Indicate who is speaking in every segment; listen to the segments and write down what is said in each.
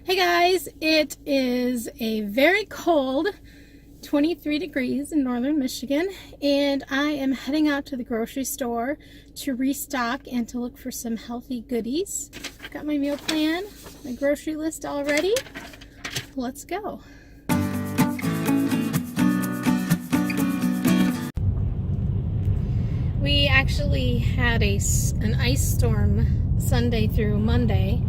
Speaker 1: Hey guys, it is a very cold 23 degrees in northern Michigan, and I am heading out to the grocery store to restock and to look for some healthy goodies. Got my meal plan, my grocery list all ready. Let's go. We actually had an ice storm Sunday through Monday.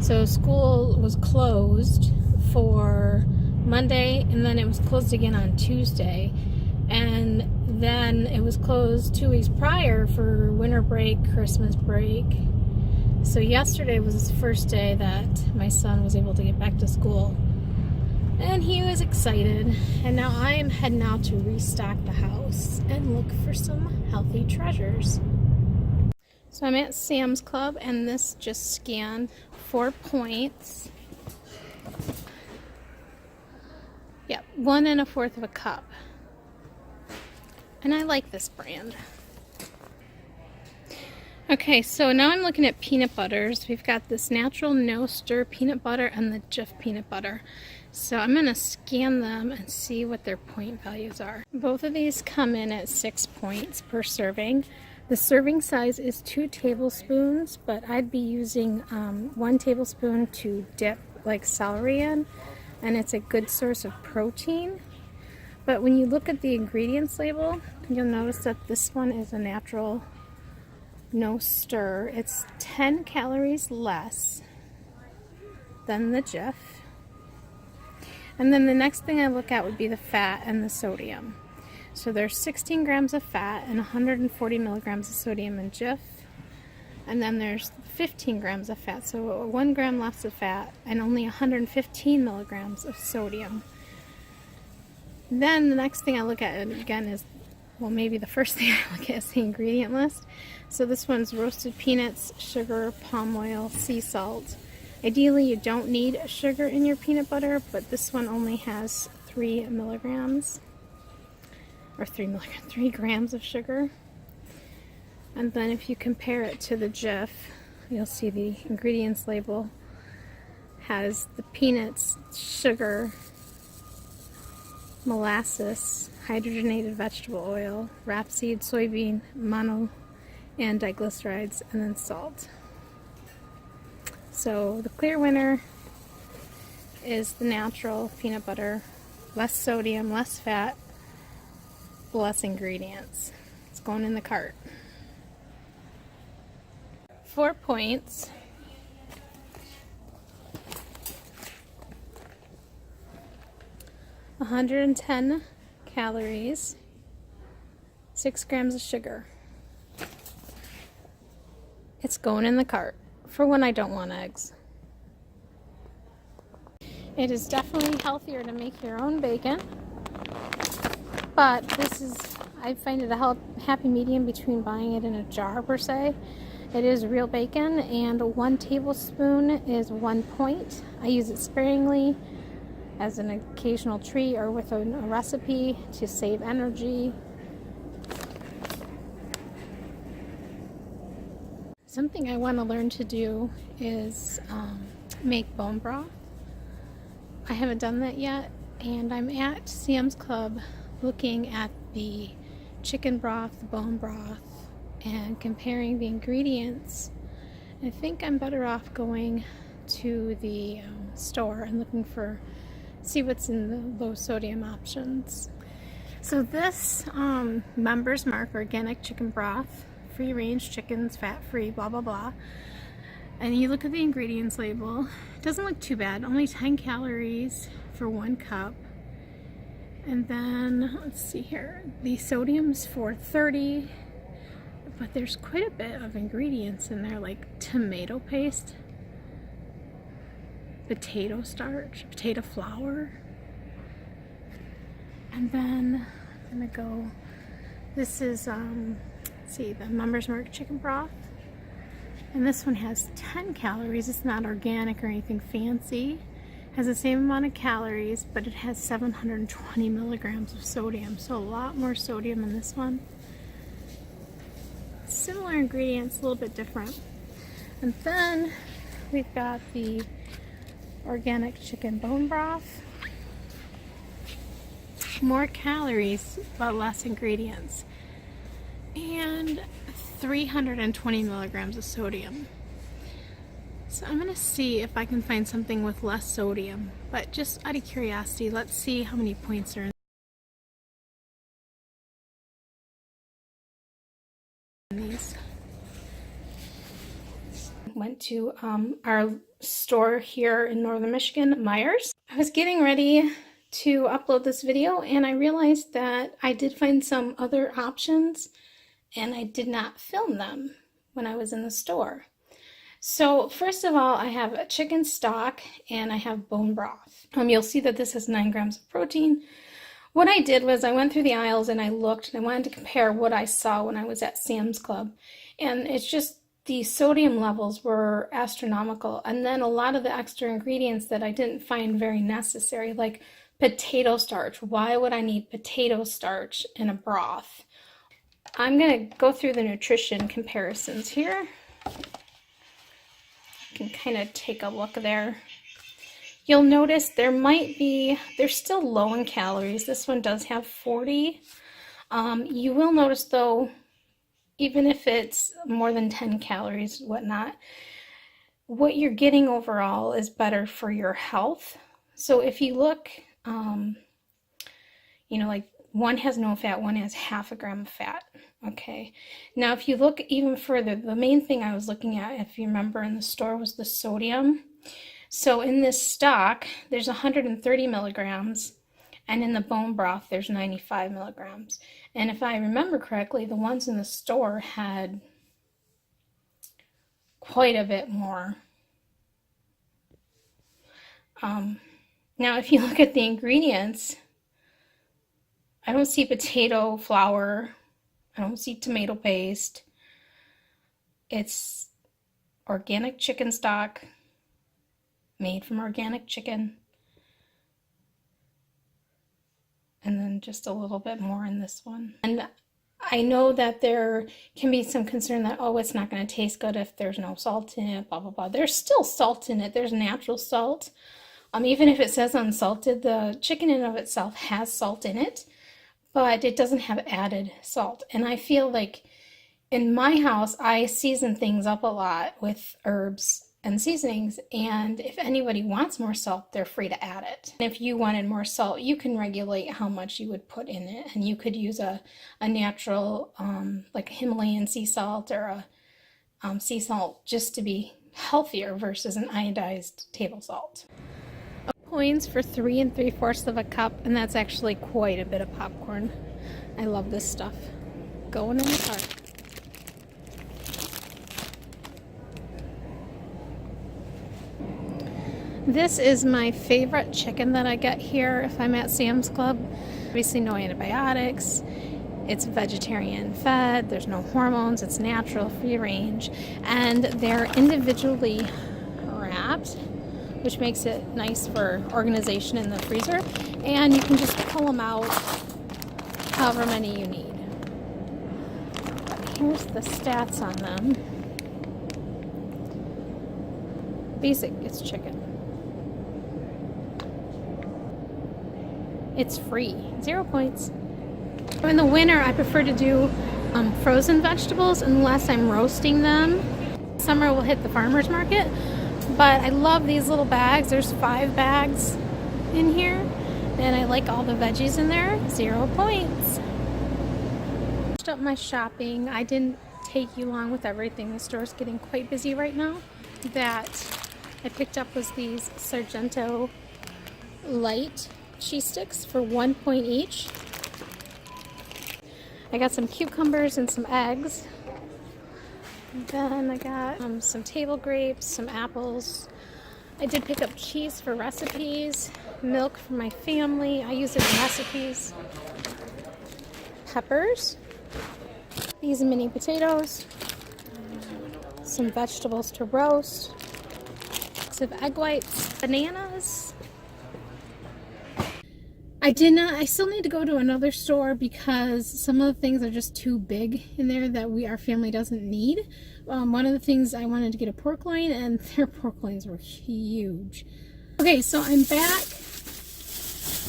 Speaker 1: So school was closed for Monday, and then it was closed again on Tuesday. And then it was closed 2 weeks prior for winter break, Christmas break. So yesterday was the first day that my son was able to get back to school. And he was excited. And now I am heading out to restock the house and look for some healthy treasures. So I'm at Sam's Club, and this just scanned 4 points. Yep, 1 1/4 of a cup. And I like this brand. Okay, so now I'm looking at peanut butters. We've got this natural no stir peanut butter and the Jif peanut butter. So I'm going to scan them and see what their point values are. Both of these come in at 6 points per serving. The serving size is 2 tablespoons, but I'd be using 1 tablespoon to dip like celery in, and it's a good source of protein. But when you look at the ingredients label, you'll notice that this one is a natural no stir. It's 10 calories less than the Jif. And then the next thing I look at would be the fat and the sodium. So there's 16 grams of fat and 140 milligrams of sodium in Jif. And then there's 15 grams of fat, so 1 gram less of fat and only 115 milligrams of sodium. Then the next thing I look at again is, well, maybe the first thing I look at is the ingredient list. So this one's roasted peanuts, sugar, palm oil, sea salt. Ideally, you don't need sugar in your peanut butter, but this one only has 3 milligrams. Or 3 grams of sugar. And then if you compare it to the Jif, you'll see the ingredients label has the peanuts, sugar, molasses, hydrogenated vegetable oil, rapeseed, soybean, mono, and diglycerides, and then salt. So the clear winner is the natural peanut butter, less sodium, less fat, less ingredients. It's going in the cart. 4 points. $110 calories, 6 grams of sugar. It's going in the cart for when I don't want eggs. It is definitely healthier to make your own bacon. But I find it a happy medium between buying it in a jar per se. It is real bacon, and 1 tablespoon is 1 point. I use it sparingly as an occasional treat or with a recipe to save energy. Something I want to learn to do is make bone broth. I haven't done that yet, and I'm at Sam's Club looking at the chicken broth, the bone broth, and comparing the ingredients. I think I'm better off going to the store and see what's in the low sodium options. So this Members Mark organic chicken broth, free range chickens, fat free, blah blah blah. And you look at the ingredients label, it doesn't look too bad, only 10 calories for 1 cup. And then, let's see here, the sodium's 430, but there's quite a bit of ingredients in there, like tomato paste, potato starch, potato flour. And then I'm gonna go, this is, let's see, the Members Mark chicken broth. And this one has 10 calories. It's not organic or anything fancy. Has the same amount of calories, but it has 720 milligrams of sodium, so a lot more sodium in this one. Similar ingredients, a little bit different. And then we've got the organic chicken bone broth. More calories, but less ingredients. And 320 milligrams of sodium. So I'm going to see if I can find something with less sodium. But just out of curiosity, let's see how many points are in these. Went to our store here in northern Michigan, Meijer's. I was getting ready to upload this video and I realized that I did find some other options and I did not film them when I was in the store. So first of all, I have a chicken stock and I have bone broth. You'll see that this has 9 grams of protein. What I did was I went through the aisles and I looked and I wanted to compare what I saw when I was at Sam's Club. And it's just the sodium levels were astronomical. And then a lot of the extra ingredients that I didn't find very necessary, like potato starch. Why would I need potato starch in a broth? I'm going to go through the nutrition comparisons here. You can kind of take a look there. You'll notice they're still low in calories. This one does have 40. You will notice though, even if it's more than 10 calories, whatnot, what you're getting overall is better for your health. So if you look, like one has no fat, one has half a gram of fat. Okay. Now, if you look even further, the main thing I was looking at, if you remember in the store, was the sodium. So in this stock, there's 130 milligrams, and in the bone broth, there's 95 milligrams. And if I remember correctly, the ones in the store had quite a bit more. Now, if you look at the ingredients, I don't see potato flour. I don't see tomato paste. It's organic chicken stock, made from organic chicken. And then just a little bit more in this one. And I know that there can be some concern that, oh, it's not going to taste good if there's no salt in it, blah, blah, blah. There's still salt in it. There's natural salt. Even if it says unsalted, the chicken in and of itself has salt in it, but it doesn't have added salt. And I feel like in my house, I season things up a lot with herbs and seasonings, and if anybody wants more salt, they're free to add it. And if you wanted more salt, you can regulate how much you would put in it, and you could use a natural, like Himalayan sea salt or a sea salt just to be healthier versus an iodized table salt. Points for 3 3/4 of a cup, and that's actually quite a bit of popcorn. I love this stuff. Going in the cart. This is my favorite chicken that I get here if I'm at Sam's Club. Obviously no antibiotics. It's vegetarian fed. There's no hormones. It's natural, free range. And they're individually wrapped, which makes it nice for organization in the freezer. And you can just pull them out however many you need. But here's the stats on them. Basic, it's chicken. It's free, 0 points. In the winter, I prefer to do frozen vegetables unless I'm roasting them. Summer we'll hit the farmer's market, but I love these little bags. There's 5 bags in here, and I like all the veggies in there. 0 points. Finished up my shopping. I didn't take you long with everything. The store's getting quite busy right now. That I picked up was these Sargento light cheese sticks for 1 point each. I got some cucumbers and some eggs. And then I got some table grapes, some apples. I did pick up cheese for recipes, milk for my family. I use it in recipes. Peppers. These mini potatoes. Some vegetables to roast. Some egg whites. Bananas. I still need to go to another store because some of the things are just too big in there that our family doesn't need. One of the things I wanted to get a pork loin, and their pork loins were huge. Okay, so I'm back.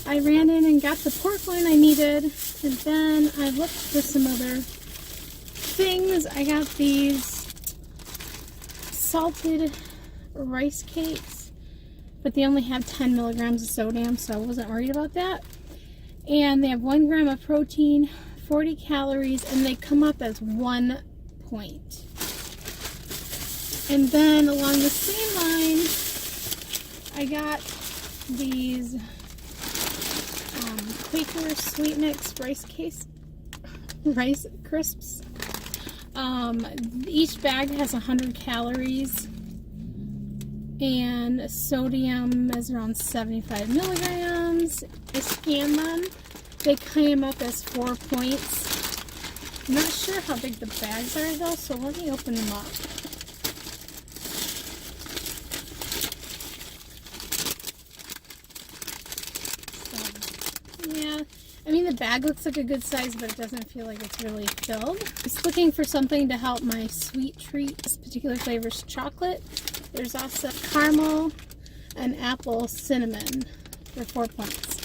Speaker 1: I ran in and got the pork loin I needed, and then I looked for some other things. I got these salted rice cakes, but they only have 10 milligrams of sodium, so I wasn't worried about that. And they have 1 gram of protein, 40 calories, and they come up as 1 point. And then along the same line, I got these Quaker Sweet Mix rice crisps. Each bag has 100 calories, and sodium is around 75 milligrams. I scanned them. They came up as 4 points. I'm not sure how big the bags are though, so let me open them up. Yeah, I mean the bag looks like a good size, but it doesn't feel like it's really filled. Just looking for something to help my sweet treat. This particular flavor is chocolate. There's also caramel and apple cinnamon for 4 points.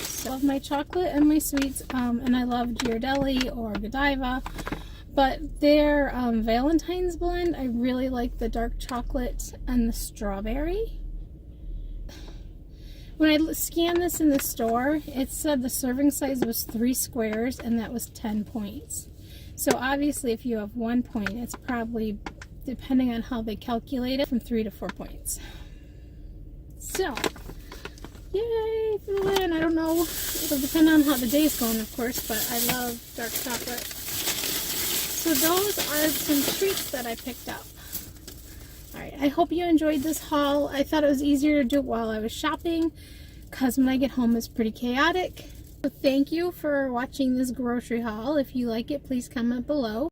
Speaker 1: So I love my chocolate and my sweets, and I love Ghirardelli or Godiva. But their Valentine's blend, I really like the dark chocolate and the strawberry. When I scanned this in the store, it said the serving size was 3 squares, and that was 10 points. So obviously if you have 1 point, it's probably, depending on how they calculate it, from 3 to 4 points. So, yay for the win. I don't know, it'll depend on how the day's going, of course, but I love dark chocolate. So those are some treats that I picked up. Alright, I hope you enjoyed this haul. I thought it was easier to do it while I was shopping, because when I get home it's pretty chaotic. So thank you for watching this grocery haul. If you like it, please comment below.